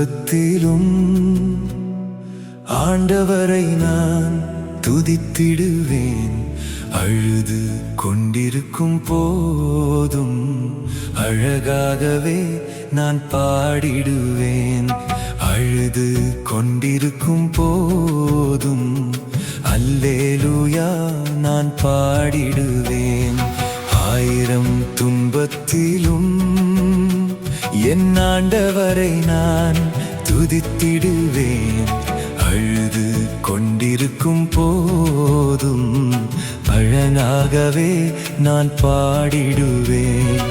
துன்பத்திலும் ஆண்டவரை நான் துதித்திடுவேன். அழுது கொண்டிருக்கும் போதும் அழகாகவே நான் பாடிடுவேன். அழுது கொண்டிருக்கும் போதும் அல்லேலூயா நான் பாடிடுவேன். ஆயிரம் துன்பத்திலும் என் ஆண்டவரை நான் துதித்திடுவேன். அழுது கொண்டிருக்கும் போதும் அழகாகவே நான் பாடிடுவேன்.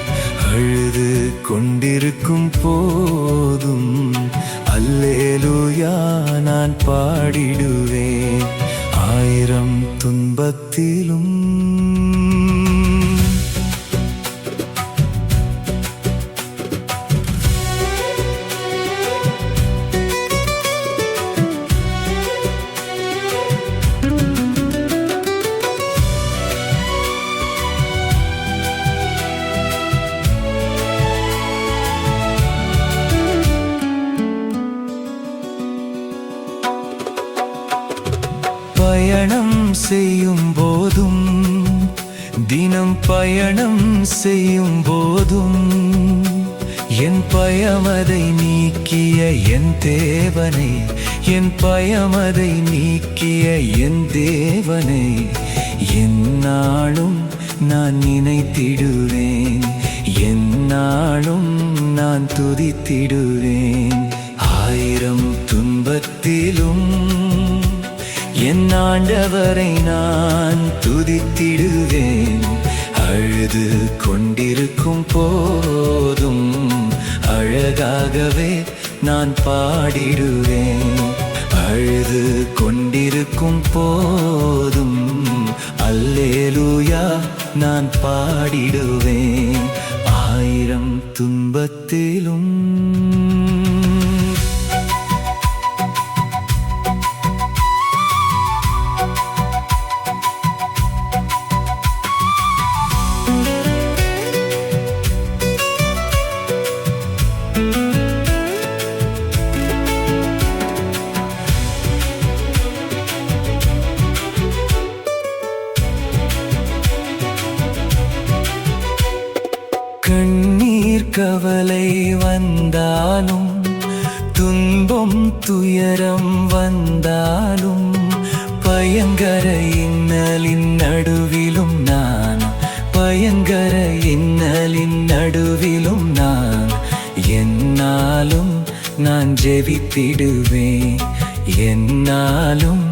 அழுது கொண்டிருக்கும் போதும் அல்லேலூயா நான் பாடிடுவேன். ஆயிரம் துன்பத்திலும் பயணம் செய்யும் போதும் தினம் பயணம் செய்யும் போதும் என் பயமதை நீக்கிய என் தேவனை, என் பயமதை நீக்கிய என் தேவனை எந்நாளும் நான் நினைத்திடுவேன். எந்நாளும் நான் துதித்திடுவேன். ஆயிரம் துன்பத்திலும் என் ஆண்டவரை நான் துதித்திடுவேன். அழுது கொண்டிருக்கும் போதும் அழகாகவே நான் பாடிடுவேன். அழுது கொண்டிருக்கும் போதும் அல்லேலூயா நான் பாடிடுவேன். ஆயிரம் துன்பத்திலும் கண்ணீர் கவலை வந்தாலும் துன்பம் துயரம் வந்தாலும் பயங்கர இன்னலின் நடுவிலும் நான், பயங்கர இன்னலின் நடுவிலும் நான் எந்நாளும் நான் ஜெபித்திடுவேன். எந்நாளும்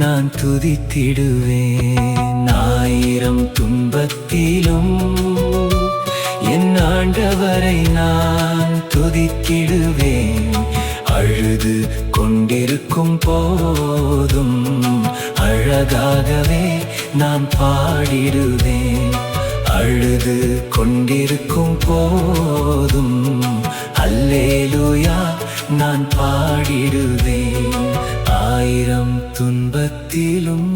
நான் துதித்திடுவேன். ஆயிரம் துன்பத்திலும் என் ஆண்டவரை நான் துதித்திடுவேன். அழுது கொண்டிருக்கும் போதும் அழகாகவே நான் பாடிடுவேன். அழுது கொண்டிருக்கும் போதும் அல்லேலூயா நான் பாடிடுவேன். ஆயிரம் துன்பத்திலும்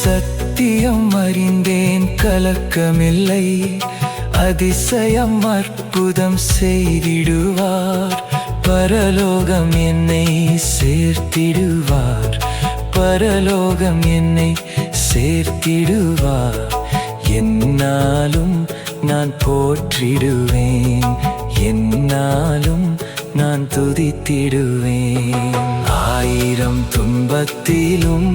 சத்தியம் அறிந்தேன் கலக்கமில்லை. அதிசயம் அற்புதம் செய்திடுவார். பரலோகம் என்னை சேர்த்திடுவார். பரலோகம் என்னை சேர்த்திடுவார். எந்நாளும் நான் போற்றிடுவேன். எந்நாளும் நான் துதித்திடுவேன். ஆயிரம் துன்பத்திலும்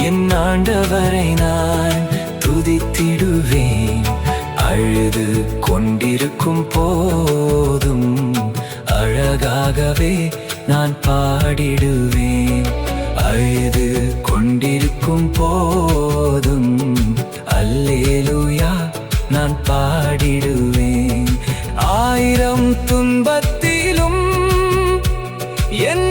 என் ஆண்டவரை நான் துதித்திடுவேன். அழுது கொண்டிருக்கும் போதும் அழகாகவே நான் பாடிடுவேன். அழுது கொண்டிருக்கும் போதும் அல்லேலூயா நான் பாடிடுவேன். ஆயிரம் துன்பத்திலும் என்